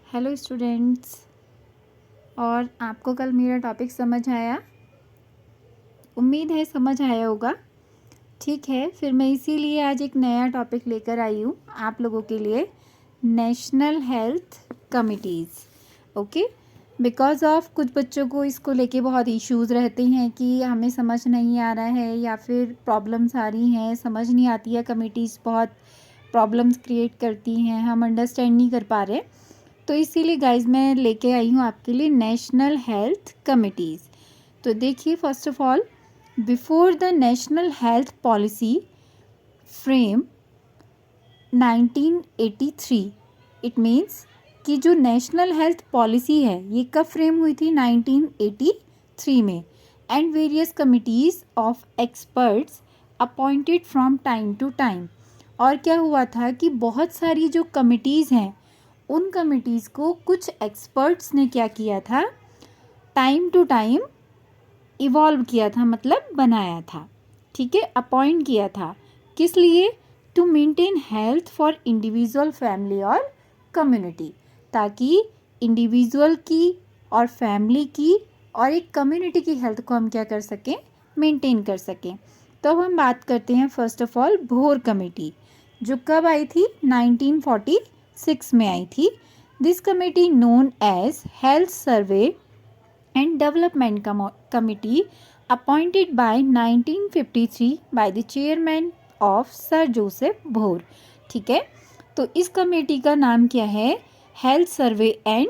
Hello students. और आपको कल मेरा टॉपिक समझ आया? उम्मीद है समझ आया होगा। ठीक है, फिर मैं इसीलिए आज एक नया टॉपिक लेकर आई हूँ आप लोगों के लिए, national health committees. Okay, because of कुछ बच्चों को इसको लेके बहुत इश्यूज़ रहते हैं कि हमें समझ नहीं आ रहा है या फिर प्रॉब्लम्स आ रही हैं, समझ नहीं आती है, कमिटीज़ बहुत प्रॉब्लम्स क्रिएट करती हैं, हम अंडरस्टैंड नहीं कर पा रहे। तो इसीलिए गाइज मैं लेके आई हूँ आपके लिए नेशनल हेल्थ कमिटीज़। तो देखिए, first of all, before the national health policy frame 1983, it means कि जो नेशनल हेल्थ पॉलिसी है ये कब फ्रेम हुई थी? 1983 में। And various committees of experts appointed from time to time. और क्या हुआ था कि बहुत सारी जो कमिटीज़ हैं उन कमिटीज़ को कुछ एक्सपर्ट्स ने क्या किया था, टाइम टू टाइम इवॉल्व किया था, मतलब बनाया था। ठीक है, अपॉइंट किया था। किस लिए? To maintain health for individual, family और कम्युनिटी, ताकि इंडिविजुअल की और फैमिली की और एक कम्युनिटी की हेल्थ को हम क्या कर सकें, मेंटेन कर सकें। तो अब हम बात करते हैं first of all Bhore committee, जो कब आई थी? 1946 में आई थी। This committee known as health survey and development committee appointed by 1953 by the chairman of sir Joseph Bhore. ठीक है, तो इस कमेटी का नाम क्या है? Health survey and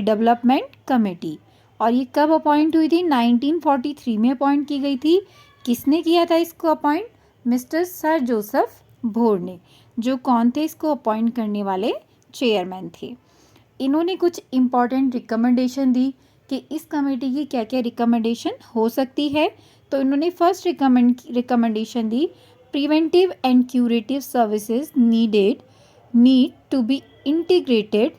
development committee. और ये कब अपॉइंट हुई थी? 1943 में अपॉइंट की गई थी। किसने किया था इसको अपॉइंट? मिस्टर सर जोसेफ भोर ने, जो कौन थे इसको अपॉइंट करने वाले? चेयरमैन थे। इन्होंने कुछ इम्पॉर्टेंट रिकमेंडेशन दी कि इस कमेटी की क्या क्या रिकमेंडेशन हो सकती है। तो इन्होंने फर्स्ट रिकमेंडेशन दी, preventive and curative services need to be integrated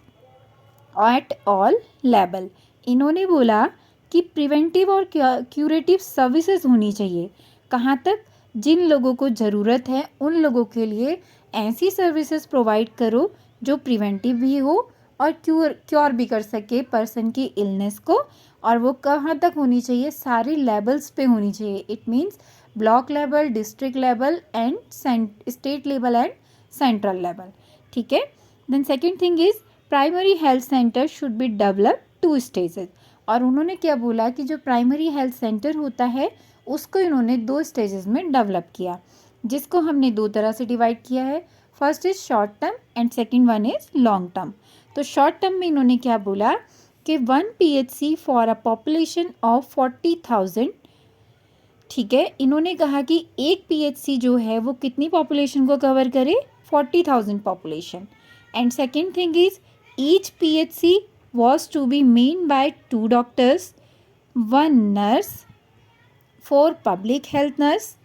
at all level. इन्होंने बोला कि प्रिवेंटिव और क्यूरेटिव सर्विसेज होनी चाहिए। कहाँ तक? जिन लोगों को ज़रूरत है उन लोगों के लिए ऐसी सर्विसेज प्रोवाइड करो जो प्रिवेंटिव भी हो और क्योर भी कर सके पर्सन की इलनेस को। और वो कहाँ तक होनी चाहिए? सारे लेवल्स पे होनी चाहिए। It means block level, district level and state level and central level. ठीक है। Then second thing is primary health centre should be develop 2 stages. और उन्होंने क्या बोला कि जो प्राइमरी हेल्थ सेंटर होता है उसको इन्होंने 2 स्टेजेस में डेवलप किया, जिसको हमने 2 तरह से डिवाइड किया है। First is short term and second one is long term. तो शॉर्ट टर्म में इन्होंने क्या बोला कि 1 PHC for a population of 40,000। ठीक है, इन्होंने कहा कि एक PHC जो है वो कितनी पॉपुलेशन को कवर करे? 40,000 population. And second thing is each PHC was to be manned by 2 doctors, 1 nurse, 4 public health nurse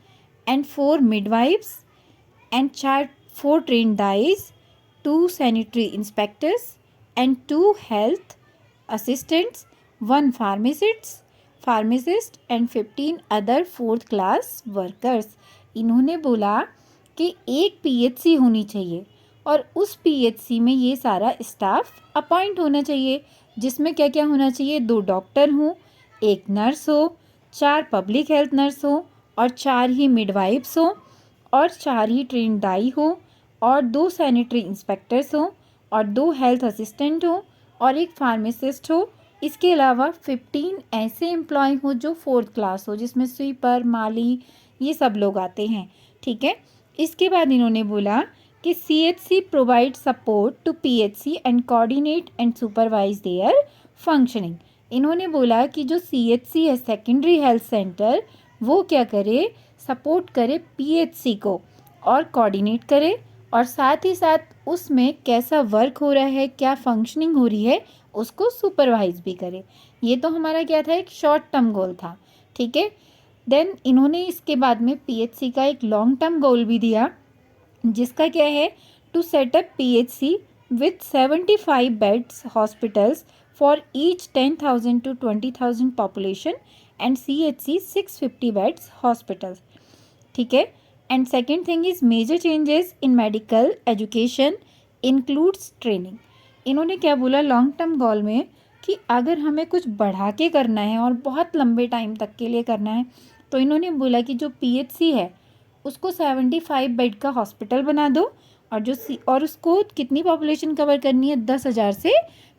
and 4 midwives and 4 trained dyes, 2 sanitary inspectors and 2 health assistants, 1 pharmacist and 15 other 4th class workers। इन्होंने बोला कि एक PHC होनी चाहिए और उस PHC में ये सारा स्टाफ अपॉइंट होना चाहिए, जिसमें क्या क्या होना चाहिए? 2 डॉक्टर हों, 1 नर्स हो, 4 पब्लिक हेल्थ नर्स हो और 4 ही मिडवाइफ्स हो और 4 ही ट्रेन दाई हो और 2 सैनिटरी इंस्पेक्टर्स हो और 2 हेल्थ असिस्टेंट हो और 1 फार्मासिस्ट हो। इसके अलावा 15 ऐसे एम्प्लॉय हो जो 4th क्लास हो, जिसमें स्वीपर, माली, ये सब लोग आते हैं। ठीक है, इसके बाद इन्होंने बोला कि CHC provide support to PHC and coordinate and supervise their functioning. इन्होंने बोला कि जो CHC है, सेकेंडरी हेल्थ सेंटर, वो क्या करे? सपोर्ट करे PHC को और कोऑर्डिनेट करे और साथ ही साथ उसमें कैसा वर्क हो रहा है, क्या फंक्शनिंग हो रही है, उसको सुपरवाइज भी करे। ये तो हमारा क्या था? एक शॉर्ट टर्म गोल था। ठीक है, देन इन्होंने इसके बाद में PHC का एक लॉन्ग टर्म गोल भी दिया, जिसका क्या है? To set up PHC with 75 beds hospitals for each 10,000 to 20,000 population and CHC 650 beds hospitals. ठीक है, and second thing is major changes in medical education includes training. इन्होंने क्या बोला लॉन्ग टर्म गोल में कि अगर हमें कुछ बढ़ा के करना है और बहुत लंबे टाइम तक के लिए करना है तो इन्होंने बोला कि जो पीएचसी है उसको 75 बेड का हॉस्पिटल बना दो और और उसको कितनी पॉपुलेशन कवर करनी है 10,000 से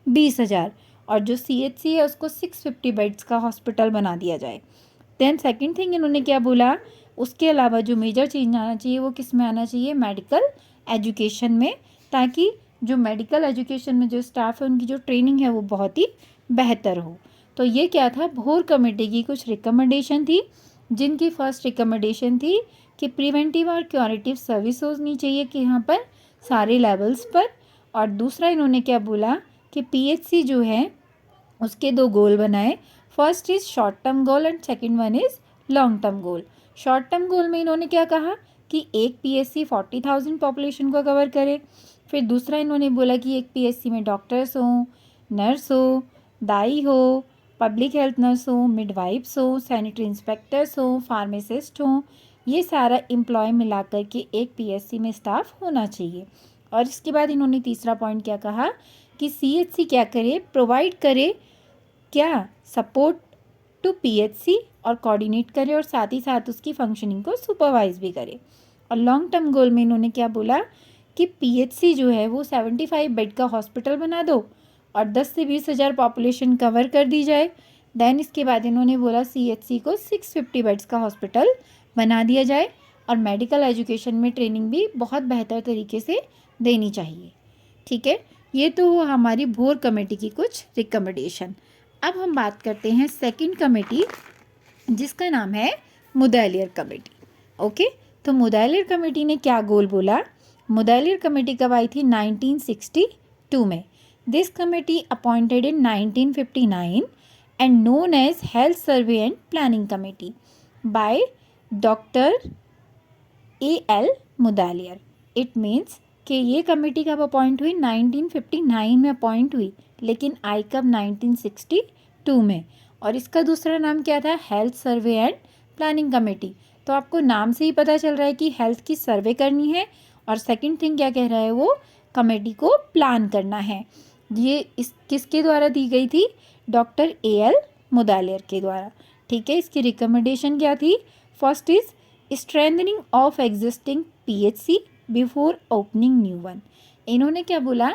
20,000 और जो सीएचसी है उसको 650 बेड्स का हॉस्पिटल बना दिया जाए। देन सेकंड थिंग इन्होंने क्या बोला, उसके अलावा जो मेजर चेंज आना चाहिए वो किस में आना चाहिए, मेडिकल एजुकेशन में, ताकि जो मेडिकल एजुकेशन में जो स्टाफ है उनकी जो ट्रेनिंग है वो बहुत ही बेहतर हो। तो ये क्या था, भोर कमेटी की कुछ रिकमेंडेशन थी, जिनकी फर्स्ट रिकमेंडेशन थी कि प्रिवेंटिव और क्यूरेटिव सर्विस होनी चाहिए कि यहाँ पर सारे लेवल्स पर। और दूसरा इन्होंने क्या बोला कि पीएचसी जो है उसके 2 गोल बनाए, first is short term goal and second one is long term goal. Short term goal में इन्होंने क्या कहा कि एक पीएचसी 40,000 पॉपुलेशन को कवर करे। फिर दूसरा इन्होंने बोला कि एक पीएचसी में डॉक्टर्स हों, नर्स हो, दाई हो, पब्लिक हेल्थ नर्स हो, मिडवाइफ्स हो, सैनिटरी इंस्पेक्टर्स हो, फार्मासिस्ट हों, ये सारा एम्प्लॉय मिला कर के एक पीएचसी में स्टाफ होना चाहिए। और इसके बाद इन्होंने तीसरा पॉइंट क्या कहा कि सीएचसी क्या करे, प्रोवाइड करे क्या, सपोर्ट टू पीएचसी और कोऑर्डिनेट करे और साथ ही साथ उसकी फंक्शनिंग को सुपरवाइज भी करे। और लॉन्ग टर्म गोल में इन्होंने क्या बोला कि पीएचसी जो है वो 75 बेड का हॉस्पिटल बना दो और 10 से 20,000 पॉपुलेशन कवर कर दी जाए। देन इसके बाद इन्होंने बोला सीएचसी को 650 बेड्स का हॉस्पिटल बना दिया जाए और मेडिकल एजुकेशन में ट्रेनिंग भी बहुत बेहतर तरीके से देनी चाहिए। ठीक है, ये तो हमारी भोर कमेटी की कुछ रिकमेंडेशन। अब हम बात करते हैं सेकंड कमेटी जिसका नाम है मुदैलियर कमेटी। ओके, तो मुदैलियर कमेटी ने क्या गोल बोला, मुदैलियर कमेटी कब आई थी, 1962 में। This committee appointed in 1959 and known as health survey and planning committee by doctor A.L. Mudaliar. It means कि ये कमेटी कब अपॉइंट हुई, 1959 में अपॉइंट हुई, लेकिन आई कब, 1962 में। और इसका दूसरा नाम क्या था, health survey and planning committee. तो आपको नाम से ही पता चल रहा है कि हेल्थ की सर्वे करनी है और सेकंड थिंग क्या कह रहा है वो, कमेटी को प्लान करना है। ये इस किसके द्वारा दी गई थी, डॉक्टर A.L. मुदैलियर के द्वारा। ठीक है, इसकी रिकमेंडेशन क्या थी, first is strengthening of existing PHC before opening new one. इन्होंने क्या बोला,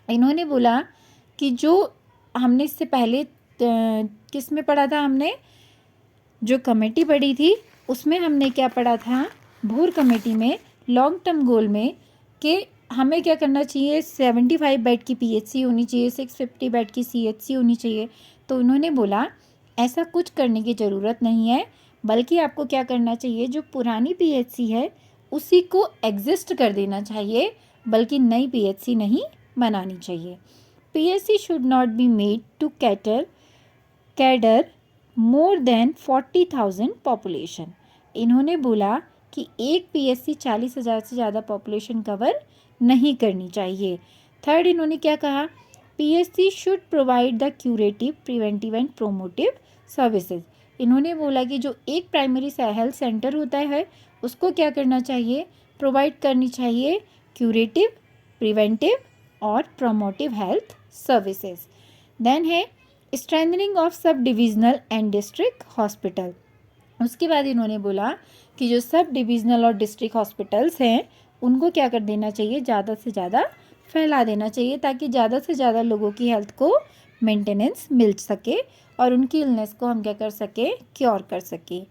इन्होंने बोला कि जो हमने इससे पहले किस में पढ़ा था, हमने जो कमेटी पढ़ी थी उसमें हमने क्या पढ़ा था, भोर कमेटी में लॉन्ग टर्म गोल में, कि हमें क्या करना चाहिए, 75 बेड की पीएचसी होनी चाहिए, 650 बेड की सीएचसी होनी चाहिए। तो उन्होंने बोला ऐसा कुछ करने की ज़रूरत नहीं है, बल्कि आपको क्या करना चाहिए, जो पुरानी पीएचसी है उसी को एग्जिस्ट कर देना चाहिए, बल्कि नई पीएचसी नहीं बनानी चाहिए। PHC should not be made to cater more than 40,000 population. इन्होंने बोला कि एक पीएचसी 40,000 से ज़्यादा पॉपुलेशन कवर नहीं करनी चाहिए। थर्ड इन्होंने क्या कहा, PHC should provide the curative, preventive and promotive services. इन्होंने बोला कि जो एक प्राइमरी हेल्थ सेंटर होता है उसको क्या करना चाहिए, प्रोवाइड करनी चाहिए क्यूरेटिव, प्रिवेंटिव और प्रोमोटिव हेल्थ सर्विसेज। देन है strengthening of sub divisional and district hospital. उसके बाद इन्होंने बोला कि जो सब डिविजनल और डिस्ट्रिक्ट हॉस्पिटल्स हैं उनको क्या कर देना चाहिए, ज़्यादा से ज़्यादा फैला देना चाहिए, ताकि ज़्यादा से ज़्यादा लोगों की हेल्थ को मेंटेनेंस मिल सके और उनकी इलनेस को हम क्या कर सके, क्योर कर सके।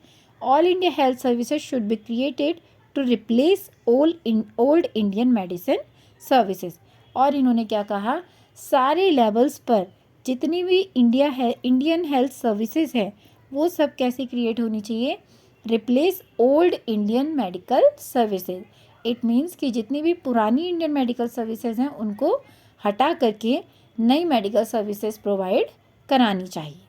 All India health services should be created to replace old Indian medicine services. और इन्होंने क्या कहा, सारे लेवल्स पर जितनी भी इंडियन हेल्थ सर्विसेज है वो सब कैसे क्रिएट होनी चाहिए, replace old Indian medical services. It means कि जितनी भी पुरानी इंडियन मेडिकल सर्विसेज हैं उनको हटा करके नई मेडिकल सर्विसेज प्रोवाइड करानी चाहिए।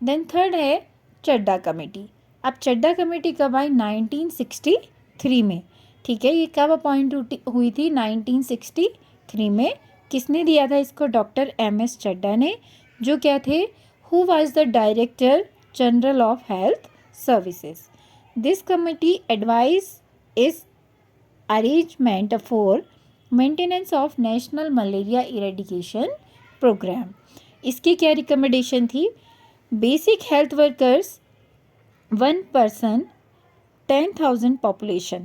देन थर्ड है चड्डा कमेटी। अब चड्डा कमेटी कब आई, 1963 में। ठीक है, ये कब अपॉइंट हुई थी, 1963 में। किसने दिया था इसको, डॉक्टर MS चड्डा ने, जो क्या थे, who was the director general of health services. This committee advise is arrangement for maintenance of national malaria eradication programme. इसकी क्या रिकमेंडेशन थी? Basic health workers 1 person 10,000 population.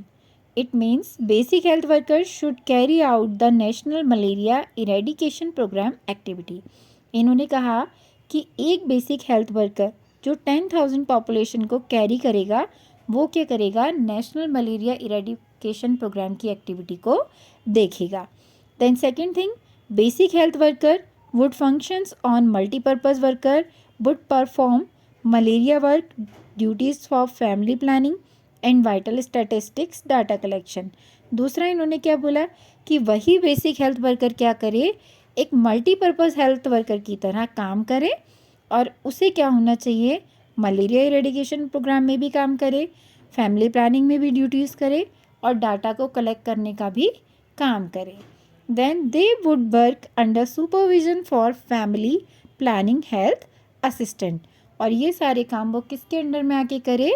It means basic health workers should carry out the national malaria eradication program activity. इन्होंने कहा कि एक basic health worker जो 10,000 population को carry करेगा वो क्या करेगा? नेशनल मलेरिया इरेडिकेशन प्रोग्राम की एक्टिविटी को देखेगा। Then second thing, basic health worker would functions on multipurpose worker would perform malaria work duties for family planning and vital statistics data collection. दूसरा इन्होंने क्या बोला कि वही बेसिक हेल्थ वर्कर क्या करे? एक मल्टीपर्पज़ हेल्थ वर्कर की तरह काम करे और उसे क्या होना चाहिए? मलेरिया इरेडिकेशन प्रोग्राम में भी काम करे, फैमिली प्लानिंग में भी ड्यूटीज़ करे और डाटा को कलेक्ट करने का भी काम करे। Then they would work under supervision for family planning health assistant. और ये सारे काम वो किसके अंडर में आके करे?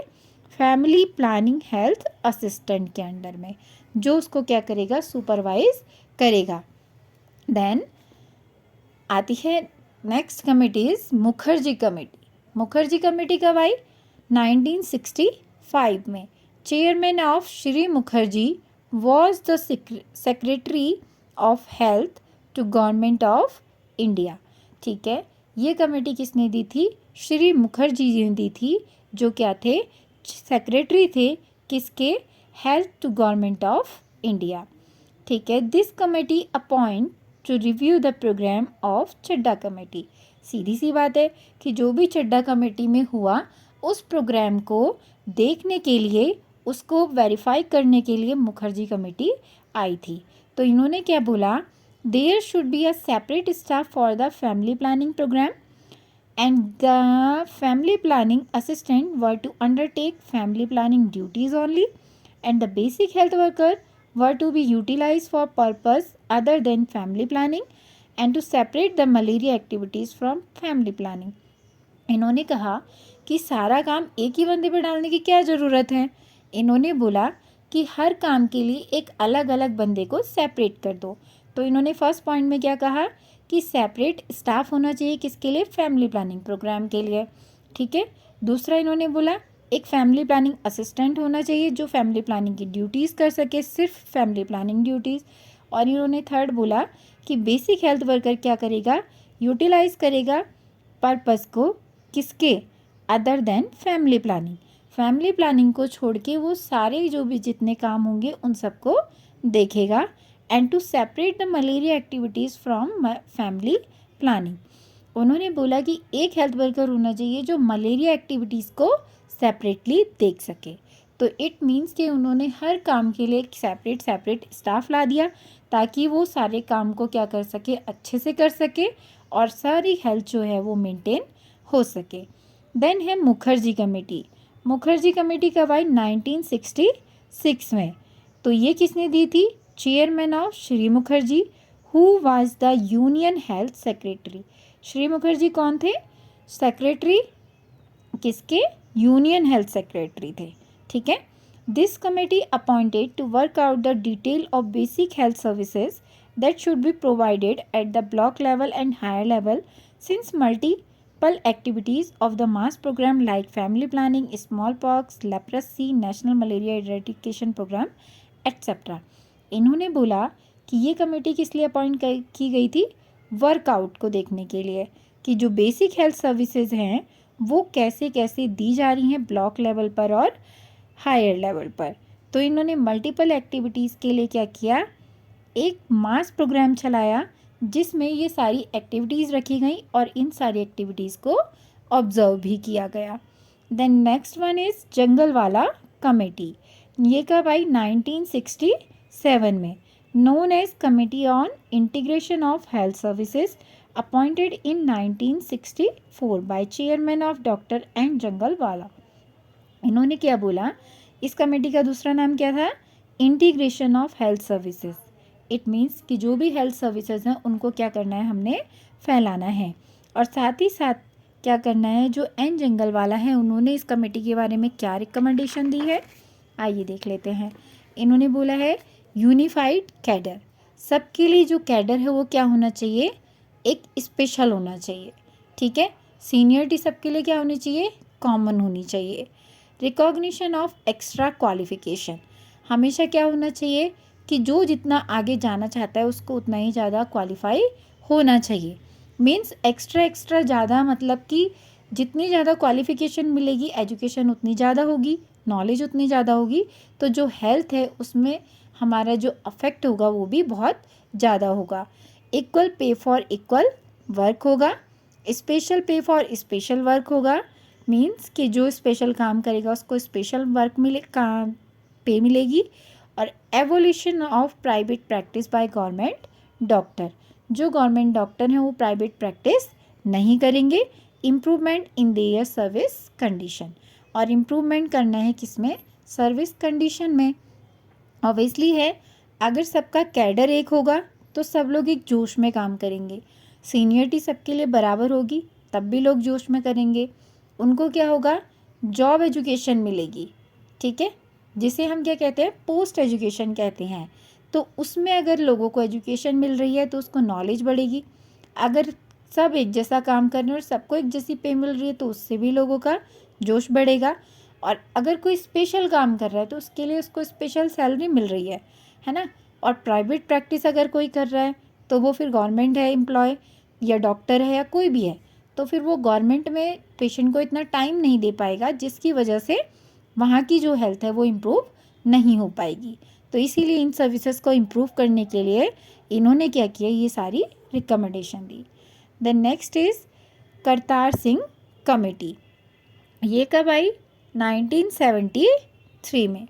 फैमिली प्लानिंग हेल्थ असिस्टेंट के अंडर में, जो उसको क्या करेगा? सुपरवाइज करेगा। देन आती है next committees Mukherjee committee. Mukherjee committee कब आई? 1965 में। Chairman of Shri Mukherjee was the secretary of health to government of India. ठीक है, ये कमेटी किसने दी थी? श्री मुखर्जी जी ने दी थी, जो क्या थे? सेक्रेटरी थे किसके? Health to government of India. ठीक है, this committee appoint to review the program of Chadha committee. सीधी सी बात है कि जो भी चड्डा कमेटी में हुआ उस प्रोग्राम को देखने के लिए, उसको वेरीफाई करने के लिए मुखर्जी कमेटी आई थी। तो इन्होंने क्या बोला? There should be a separate staff for the family planning programme and the family planning assistant were to undertake family planning duties only, and the basic health worker were to be utilized for purpose other than family planning and to separate the malaria activities from family planning. इन्होंने कहा कि सारा काम एक ही बंदे पे डालने की क्या ज़रूरत है? इन्होंने बोला कि हर काम के लिए एक अलग अलग बंदे को सेपरेट कर दो। तो इन्होंने फर्स्ट पॉइंट में क्या कहा कि सेपरेट स्टाफ होना चाहिए किसके लिए? फैमिली प्लानिंग प्रोग्राम के लिए। ठीक है, दूसरा इन्होंने बोला एक फैमिली प्लानिंग असिस्टेंट होना चाहिए जो फैमिली प्लानिंग की ड्यूटीज़ कर सके, सिर्फ फैमिली प्लानिंग ड्यूटीज़। और इन्होंने थर्ड बोला कि बेसिक हेल्थ वर्कर क्या करेगा? यूटिलाइज करेगा पर्पस को, किसके? Other than family planning. Family planning को छोड़ के वो सारे जो भी जितने काम होंगे उन सबको देखेगा। And to separate the malaria activities from family planning. उन्होंने बोला कि एक हेल्थ वर्कर होना चाहिए जो मलेरिया एक्टिविटीज़ को सेपरेटली देख सके। तो इट मीन्स कि उन्होंने हर काम के लिए एक सेपरेट स्टाफ ला दिया ताकि वो सारे काम को क्या कर सके? अच्छे से कर सके और सारी हेल्थ जो है वो मेंटेन हो सके। देन है मुखर्जी कमेटी। मुखर्जी कमेटी कब आई? 1966 में। तो ये किसने दी थी? Chairman of Shri Mukherjee who was the union health secretary. Shri Mukherjee कौन थे? सेक्रेटरी किसके? यूनियन हेल्थ सेक्रेटरी थे। ठीक है, this committee appointed to work out the detail of basic health services that should be provided at the block level and higher level since multiple activities of the mass programme like family planning, smallpox, leprosy, national malaria eradication programme etcetera. इन्होंने बोला कि ये committee किस लिए appoint की गई थी? Workout को देखने के लिए कि जो बेसिक हेल्थ सर्विसेज हैं वो कैसे कैसे दी जा रही हैं ब्लॉक लेवल पर और हायर लेवल पर। तो इन्होंने मल्टीपल एक्टिविटीज़ के लिए क्या किया? एक मास प्रोग्राम चलाया जिसमें ये सारी एक्टिविटीज़ रखी गई और इन सारी एक्टिविटीज़ को ऑब्जर्व भी किया गया। Then next one is Jungalwalla committee. ये कब आई? 1967 में। known as Committee on Integration of Health Services appointed in 1964 by Chairman of Dr. N. Jungalwalla. इन्होंने क्या बोला? इस कमेटी का दूसरा नाम क्या था? Integration of health services. It means कि जो भी हेल्थ सर्विसेज हैं उनको क्या करना है? हमने फैलाना है। और साथ ही साथ क्या करना है? जो एन जंगलवाला है उन्होंने इस कमेटी के बारे में क्या रिकमेंडेशन दी है? आइए देख लेते हैं। इन्होंने बोला है यूनिफाइड कैडर, सबके लिए जो कैडर है वो क्या होना चाहिए, एक स्पेशल होना चाहिए, ठीक है। सीनियरिटी सबके लिए क्या होनी चाहिए, कॉमन होनी चाहिए। रिकॉग्निशन ऑफ एक्स्ट्रा क्वालिफिकेशन, हमेशा क्या होना चाहिए कि जो जितना आगे जाना चाहता है उसको उतना ही ज़्यादा क्वालिफाई होना चाहिए। मीन्स एक्स्ट्रा ज़्यादा मतलब कि जितनी ज़्यादा क्वालिफिकेशन मिलेगी, एजुकेशन उतनी ज़्यादा होगी, नॉलेज उतनी ज़्यादा होगी, तो जो हेल्थ है उसमें हमारा जो अफेक्ट होगा वो भी बहुत ज़्यादा होगा। Equal pay for equal work होगा, स्पेशल पे फॉर स्पेशल वर्क होगा, मीन्स कि जो स्पेशल काम करेगा उसको स्पेशल वर्क काम पे मिलेगी। और evolution of private practice by government doctor, जो गवर्नमेंट डॉक्टर हैं वो प्राइवेट प्रैक्टिस नहीं करेंगे। Improvement in their service condition, और इम्प्रूवमेंट करना है किसमें, सर्विस कंडीशन में। ऑब्वियसली है, अगर सबका कैडर एक होगा तो सब लोग एक जोश में काम करेंगे, सीनियरिटी सबके लिए बराबर होगी तब भी लोग जोश में करेंगे। उनको क्या होगा, जॉब एजुकेशन मिलेगी, ठीक है, जिसे हम क्या कहते हैं, पोस्ट एजुकेशन कहते हैं। तो उसमें अगर लोगों को एजुकेशन मिल रही है तो उसको नॉलेज बढ़ेगी। अगर सब एक जैसा काम कर रहे हैं और सबको एक जैसी पे मिल रही है तो उससे भी लोगों का जोश बढ़ेगा। और अगर कोई स्पेशल काम कर रहा है तो उसके लिए उसको स्पेशल सैलरी मिल रही है ना। और प्राइवेट प्रैक्टिस अगर कोई कर रहा है तो वो फिर गवर्नमेंट है एम्प्लॉय या डॉक्टर है या कोई भी है, तो फिर वो गवर्नमेंट में पेशेंट को इतना टाइम नहीं दे पाएगा, जिसकी वजह से वहाँ की जो हेल्थ है वो इम्प्रूव नहीं हो पाएगी। तो इसीलिए इन सर्विसेज को इम्प्रूव करने के लिए इन्होंने क्या किया, ये सारी recommendation the. The next is Kartar Singh committee. ये कब आई, 1973 में।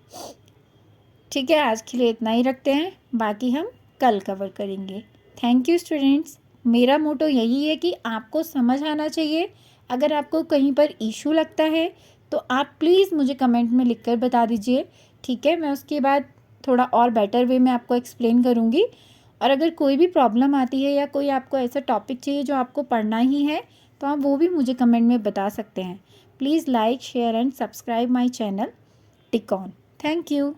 ठीक है, आज के लिए इतना ही रखते हैं, बाकी हम कल कवर करेंगे। Thank you students. मेरा मोटो यही है कि आपको समझ आना चाहिए। अगर आपको कहीं पर इशू लगता है तो आप प्लीज़ मुझे कमेंट में लिखकर बता दीजिए, ठीक है। मैं उसके बाद थोड़ा और बेटर वे में आपको एक्सप्लेन करूँगी। और अगर कोई भी प्रॉब्लम आती है या कोई आपको ऐसा टॉपिक चाहिए जो आपको पढ़ना ही है तो आप वो भी मुझे कमेंट में बता सकते हैं। Please like, share and subscribe my channel tick on. Thank you.